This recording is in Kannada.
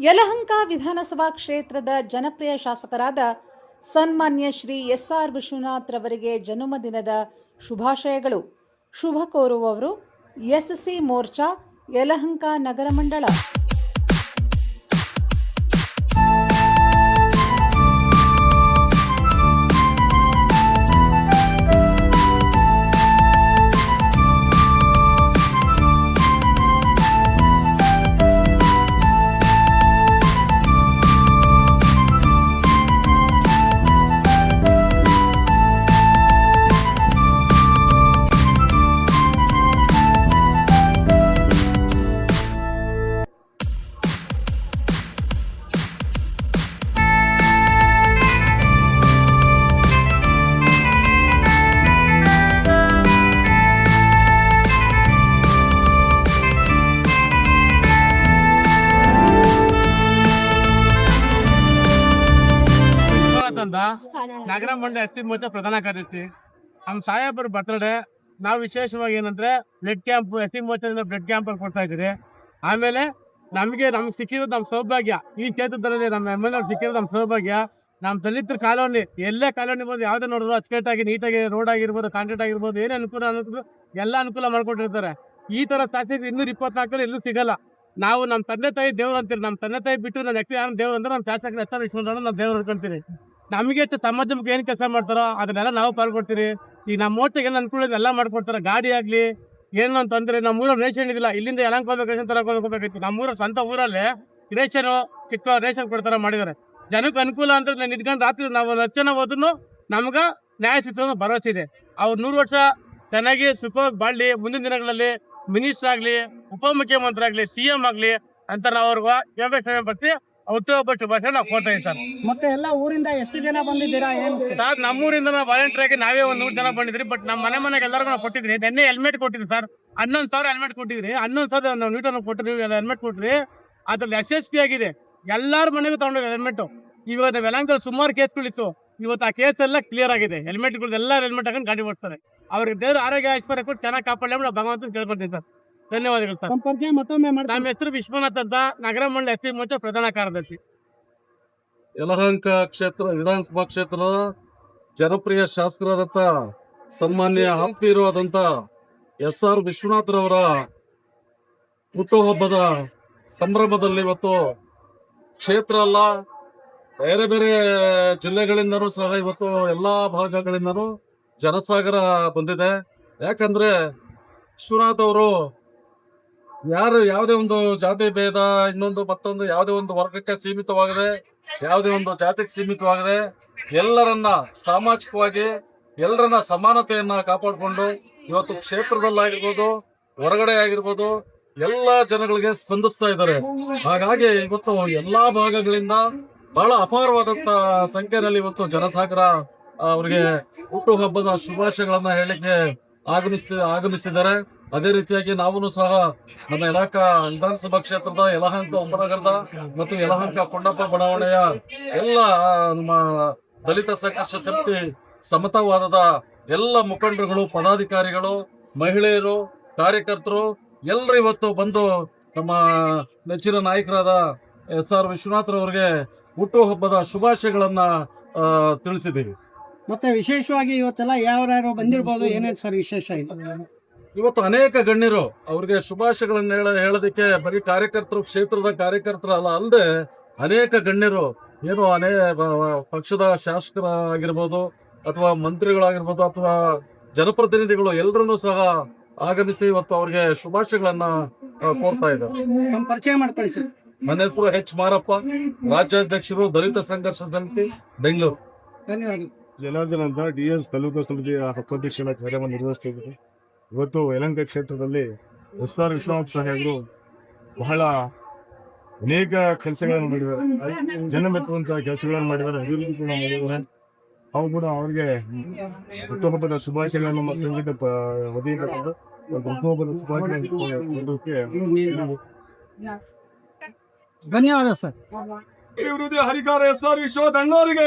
ಯಲಹಂಕ ವಿಧಾನಸಭಾ ಕ್ಷೇತ್ರದ ಜನಪ್ರಿಯ ಶಾಸಕರಾದ ಸನ್ಮಾನ್ಯ ಶ್ರೀ ಎಸ್.ಆರ್. ವಿಶ್ವನಾಥ್ ರವರಿಗೆ ಜನ್ಮದಿನದ ಶುಭಾಶಯಗಳು. ಶುಭ ಕೋರುವವರು ಎಸ್.ಸಿ. ಮೋರ್ಚಾ, ಯಲಹಂಕ ನಗರ ಮಂಡಳ. ನಗರ ಮಂಡಳ ಎಸ್.ಟಿ. ಮೋರ್ಚಾ ಪ್ರಧಾನ ಕಾರ್ಯದರ್ಶಿ. ನಮ್ಮ ಸಾಹೇಬರ ಬರ್ತಡೆ ನಾವು ವಿಶೇಷವಾಗಿ ಏನಂದ್ರೆ ಬ್ಲಡ್ ಕ್ಯಾಂಪ್ ಎಸ್.ಟಿ. ಮೋರ್ಚಾದಿಂದ ಬ್ಲಡ್ ಕ್ಯಾಂಪ್ ಕೊಡ್ತಾ ಇದ್ದೀರಿ. ಆಮೇಲೆ ನಮ್ಗೆ ಸಿಕ್ಕಿರೋದು ನಮ್ಮ ಸೌಭಾಗ್ಯ. ಈ ಕ್ಷೇತ್ರದಲ್ಲಿ ನಮ್ಮ ಎಮ್.ಎಲ್.ಎ ಸಿಕ್ಕಿರೋದು ನಮ್ಮ ಸೌಭಾಗ್ಯ. ನಮ್ಮ ದಲಿತರ ಕಾಲೋನಿ ಎಲ್ಲೇ ಕಾಲೋನಿ ಬಂದು ಯಾವ್ದೇ ನೋಡಿದ್ರು ಅಚ್ಚುಕಟ್ಟಾಗಿ ನೀಟಾಗಿ ರೋಡ್ ಆಗಿರ್ಬೋದು, ಕಾಂಕ್ರೀಟ್ ಆಗಿರ್ಬೋದು, ಏನೇ ಅನುಕೂಲ ಎಲ್ಲ ಅನುಕೂಲ ಮಾಡ್ಕೊಟ್ಟಿರ್ತಾರೆ. ಈ ತರ ಶಾಸಕ 224 ಎಲ್ಲೂ ಸಿಗಲ್ಲ. ನಾವು ನಮ್ಮ ತಂದೆ ತಾಯಿ ದೇವ್ರು ಅಂತೀರಿ. ನಮ್ಮ ತಂದೆ ತಾಯಿ ಬಿಟ್ಟು ನನ್ನ ವ್ಯಕ್ತಿ ಯಾರು ದೇವ್ರು ಅಂದ್ರೆ ನಮ್ಮ ಶಾಸಕರ ಎಸ್.ಆರ್. ವಿಶ್ವನಾಥ್ ನಾವು ದೇವ್ರು ಅನ್ಕೊಂತೀರಿ. ನಮಗೆ ಸಮಾಜಕ್ಕೆ ಏನ್ ಕೆಲಸ ಮಾಡ್ತಾರೋ ಅದನ್ನೆಲ್ಲ ನಾವು ಪಾಲ್ಗೊಡ್ತೀರಿ. ಈಗ ನಮ್ಮ ಮೋಟಕ್ಕೆ ಏನು ಅನುಕೂಲ ಎಲ್ಲ ಮಾಡ್ಕೊಡ್ತಾರೆ. ಗಾಡಿ ಆಗ್ಲಿ ಏನು ಅಂತಂದ್ರೆ ನಮ್ಮ ಊರಲ್ಲಿ ರೇಷನ್ ಇದಿಲ್ಲ. ಇಲ್ಲಿಂದ ಯಲಹಂಕ ರೇಷನ್ ತರಕೋಬೇಕಾಗಿತ್ತು. ನಮ್ಮ ಸ್ವಂತ ಊರಲ್ಲಿ ರೇಷನ್ ಚಿಕ್ಕ ರೇಷನ್ ಕೊಡ್ತಾರ ಮಾಡಿದ್ದಾರೆ. ಜನಕ್ಕೆ ಅನುಕೂಲ ಅಂತ ನಿಂತ್ಕೊಂಡು ರಾತ್ರಿ ನಾವು 10 ಜನ ಹೋದ್ರು ನಮ್ಗ ನ್ಯಾಯ ಸಿಗ್ತದೆ ಭರವಸೆ ಇದೆ. ಅವ್ರು 100 ವರ್ಷ ಚೆನ್ನಾಗಿ ಸುಖವಾಗಿ ಬಾಳ್ಲಿ. ಮುಂದಿನ ದಿನಗಳಲ್ಲಿ ಮಿನಿಸ್ಟರ್ ಆಗ್ಲಿ, ಉಪಮುಖ್ಯಮಂತ್ರಿ ಆಗ್ಲಿ, CM ಆಗ್ಲಿ ಅಂತ ನಾವು ಅವ್ರಿಗೆ ಬರ್ತೀವಿ. ಹುಟ್ಟುಹಬ್ಬ ಭಾಷೆ ನಾವು ಕೊಡ್ತಾ ಇದ್ದೀವಿ ಸರ್. ಮತ್ತೆ ಎಲ್ಲ ಊರಿಂದ ಎಷ್ಟು ಜನ ಬಂದಿದ್ದೀರಾ? ಸರ್ ನಮ್ಮೂರಿಂದ ನಾವು ವಾಲಂಟಿಯರ್ ಆಗಿ ನಾವೇ 100 ಜನ ಬಂದಿದ್ರಿ. ಬಟ್ ನಮ್ಮ ಮನೆಗೆ ಎಲ್ಲರಿಗೂ ನಾವು ಕೊಟ್ಟಿದ್ರಿ. ನೆನ್ನೆ ಹೆಲ್ಮೆಟ್ ಕೊಟ್ಟಿದ್ರಿ ಸರ್. 11,000 ಹೆಲ್ಮೆಟ್ ಕೊಟ್ಟಿದ್ರಿ. 11,000 ನಾವು ನೀಟನ್ನು ಕೊಟ್ಟಿರಿ, ಹೆಲ್ಮೆಟ್ ಕೊಟ್ರಿ. ಅದ್ರಲ್ಲಿ SSP ಆಗಿದೆ. ಎಲ್ಲಾರ ಮನೆಗೂ ತಗೊಂಡಿದೆ ಹೆಲ್ಮೆಟ್. ಇವತ್ತು ಯಲಹಂಕದಲ್ಲಿ ಸುಮಾರು ಕೇಸ್ಗಳಿತ್ತು. ಇವತ್ತು ಆ ಕೇಸ್ ಎಲ್ಲ ಕ್ಲಿಯರ್ ಆಗಿದೆ. ಹೆಲ್ಮೆಟ್ಗಳು ಎಲ್ಲ ಹೆಲ್ಮೆಟ್ ಹಾಕೊಂಡು ಗಾಡಿ ಓಡಿಸ್ತಾರೆ. ಅವ್ರಿಗೆ ದೇವ್ರ ಆರೋಗ್ಯ ಐಶ್ವರ್ಯ ಕೊಟ್ಟು ಚೆನ್ನಾಗಿ ಕಾಪಾಡಲಿ ನಾವು ಭಗವಂತನ ಕೇಳ್ಕೊಳ್ತೀವಿ ಸರ್. ಧನ್ಯವಾದಗಳು ಸರ್. ಪರಿಚಯ ಮತ್ತೊಮ್ಮೆ ಮಾಡಿ. ನಮ್ಮ ಹೆಸರು ವಿಶ್ವನಾಥ್ ಅಂತ, ನಗರ ಮಂಡಳ ಎಸ್.ಟಿ. ಮೋರ್ಚಾ ಪ್ರಧಾನ ಕಾರ್ಯದರ್ಶಿ. ಯಲಹಂಕ ಕ್ಷೇತ್ರ ವಿಧಾನಸಭಾ ಕ್ಷೇತ್ರದ ಜನಪ್ರಿಯ ಶಾಸಕರಾದಂತ ಸನ್ಮಾನ್ಯ ಆತ್ಮೀಯರಾದಂತ ಎಸ್.ಆರ್. ವಿಶ್ವನಾಥ್ ರವರ ಹುಟ್ಟುಹಬ್ಬದ ಸಂಭ್ರಮದಲ್ಲಿ ಇವತ್ತು ಕ್ಷೇತ್ರ ಅಲ್ಲ, ಬೇರೆ ಬೇರೆ ಜಿಲ್ಲೆಗಳಿಂದನೂ ಸಹ ಇವತ್ತು ಎಲ್ಲಾ ಭಾಗಗಳಿಂದನೂ ಜನಸಾಗರ ಬಂದಿದೆ. ಯಾಕಂದ್ರೆ ವಿಶ್ವನಾಥ್ ಅವರು ಯಾವುದೇ ಒಂದು ಜಾತಿ ಭೇದ, ಇನ್ನೊಂದು ಮತ್ತೊಂದು ಯಾವುದೇ ಒಂದು ವರ್ಗಕ್ಕೆ ಸೀಮಿತವಾಗದೆ, ಯಾವುದೇ ಒಂದು ಜಾತಿಗೆ ಸೀಮಿತವಾಗದೆ, ಎಲ್ಲರನ್ನ ಸಾಮಾಜಿಕವಾಗಿ ಎಲ್ಲರನ್ನ ಸಮಾನತೆಯನ್ನ ಕಾಪಾಡಿಕೊಂಡು ಇವತ್ತು ಕ್ಷೇತ್ರದಲ್ಲಾಗಿರ್ಬೋದು, ಹೊರಗಡೆ ಆಗಿರ್ಬೋದು, ಎಲ್ಲಾ ಜನಗಳಿಗೆ ಸ್ಪಂದಿಸ್ತಾ ಇದ್ದಾರೆ. ಹಾಗಾಗಿ ಇವತ್ತು ಎಲ್ಲಾ ಭಾಗಗಳಿಂದ ಬಹಳ ಅಪಾರವಾದಂತ ಸಂಖ್ಯೆಯಲ್ಲಿ ಇವತ್ತು ಜನಸಾಗರ ಅವರಿಗೆ ಹುಟ್ಟುಹಬ್ಬದ ಶುಭಾಶಯಗಳನ್ನ ಹೇಳಲಿಕ್ಕೆ ಆಗಮಿಸಿದ್ದಾರೆ. ಅದೇ ರೀತಿಯಾಗಿ ನಾವು ಸಹ ನಮ್ಮ ಯಲಹಂಕ ವಿಧಾನಸಭಾ ಕ್ಷೇತ್ರದ ಯಲಹಂಕ ಉಪನಗರದ ಮತ್ತು ಯಲಹಂಕ ಕೊಂಡಪ್ಪ ಬಡಾವಣೆಯ ಎಲ್ಲ ನಮ್ಮ ದಲಿತ ಸಂಘರ್ಷ ಸಮಿತಿ ಸಮತಾವಾದದ ಎಲ್ಲ ಮುಖಂಡರುಗಳು, ಪದಾಧಿಕಾರಿಗಳು, ಮಹಿಳೆಯರು, ಕಾರ್ಯಕರ್ತರು ಎಲ್ಲರೂ ಇವತ್ತು ಬಂದು ನಮ್ಮ ನೆಚ್ಚಿನ ನಾಯಕರಾದ ಎಸ್.ಆರ್. ವಿಶ್ವನಾಥ್ ಅವರಿಗೆ ಹುಟ್ಟುಹಬ್ಬದ ಶುಭಾಶಯಗಳನ್ನ ತಿಳಿಸಿದ್ದೀವಿ. ಮತ್ತೆ ವಿಶೇಷವಾಗಿ ಇವತ್ತೆಲ್ಲ ಯಾರ್ಯಾರು ಬಂದಿರಬಹುದು, ಏನೇನು ಸರ್ ವಿಶೇಷ? ಇವತ್ತು ಅನೇಕ ಗಣ್ಯರು ಅವ್ರಿಗೆ ಶುಭಾಶಯಗಳನ್ನ ಹೇಳೋದಕ್ಕೆ ಬರೀ ಕಾರ್ಯಕರ್ತರು, ಕ್ಷೇತ್ರದ ಕಾರ್ಯಕರ್ತರು ಅಲ್ಲದೆ ಅನೇಕ ಗಣ್ಯರು ಏನು ಪಕ್ಷದ ಶಾಸಕರಾಗಿರ್ಬೋದು ಅಥವಾ ಮಂತ್ರಿಗಳಾಗಿರ್ಬೋದು ಅಥವಾ ಜನಪ್ರತಿನಿಧಿಗಳು ಎಲ್ಲರನ್ನೂ ಸಹ ಆಗಮಿಸಿ ಇವತ್ತು ಅವ್ರಿಗೆ ಶುಭಾಶಯಗಳನ್ನ ಕೋರ್ತಾ ಇದ್ದಾರೆ. ಪರಿಚಯ ಮಾಡ್ಕೊಳ್ಳಿ ಸರ್. ನನ್ನ ಹೆಸರು H. ಮಾರಪ್ಪ, ರಾಜ್ಯಾಧ್ಯಕ್ಷರು ದಲಿತ ಸಂಘರ್ಷ ಸಮಿತಿ ಬೆಂಗಳೂರು. ಧನ್ಯವಾದ. ಜನಾರ್ದನ್ ಅಂತ DS ತಾಲೂಕು ಸಮಿತಿಯ ಉಪಾಧ್ಯಕ್ಷರ ಕಾರ್ಯವನ್ನು ನಿರ್ವಹಿಸ್ತಿದ್ದಾರೆ. ಇವತ್ತು ಯಲಹಂಕ ಕ್ಷೇತ್ರದಲ್ಲಿ ಎಸ್.ಆರ್. ವಿಶ್ವನಾಥ್ ಸಾಹೇಬರು ಬಹಳ ಅನೇಕ ಕೆಲಸಗಳನ್ನು ಮಾಡಿದ್ದಾರೆ. ಜನ ಮೆಚ್ಚುವಂತಹ ಕೆಲಸಗಳನ್ನು ಮಾಡಿದ್ದಾರೆ, ಅಭಿವೃದ್ಧಿ ಕೂಡ ಮಾಡಿದ್ದಾರೆ. ಅವು ಕೂಡ ಅವರಿಗೆ ಹುಟ್ಟುಹಬ್ಬದ ಶುಭಾಶಯಗಳನ್ನು ಸಂಘಟ ವತಿಯಿಂದ ಹುಟ್ಟುಹಬ್ಬದ ಶುಭಾಶಯ. ಧನ್ಯವಾದ ಸರ್. ಅಭಿವೃದ್ಧಿ ಹರಿಕಾರ ಎಸ್.ಆರ್. ವಿಶ್ವನಾಥ್ ಅಣ್ಣವರಿಗೆ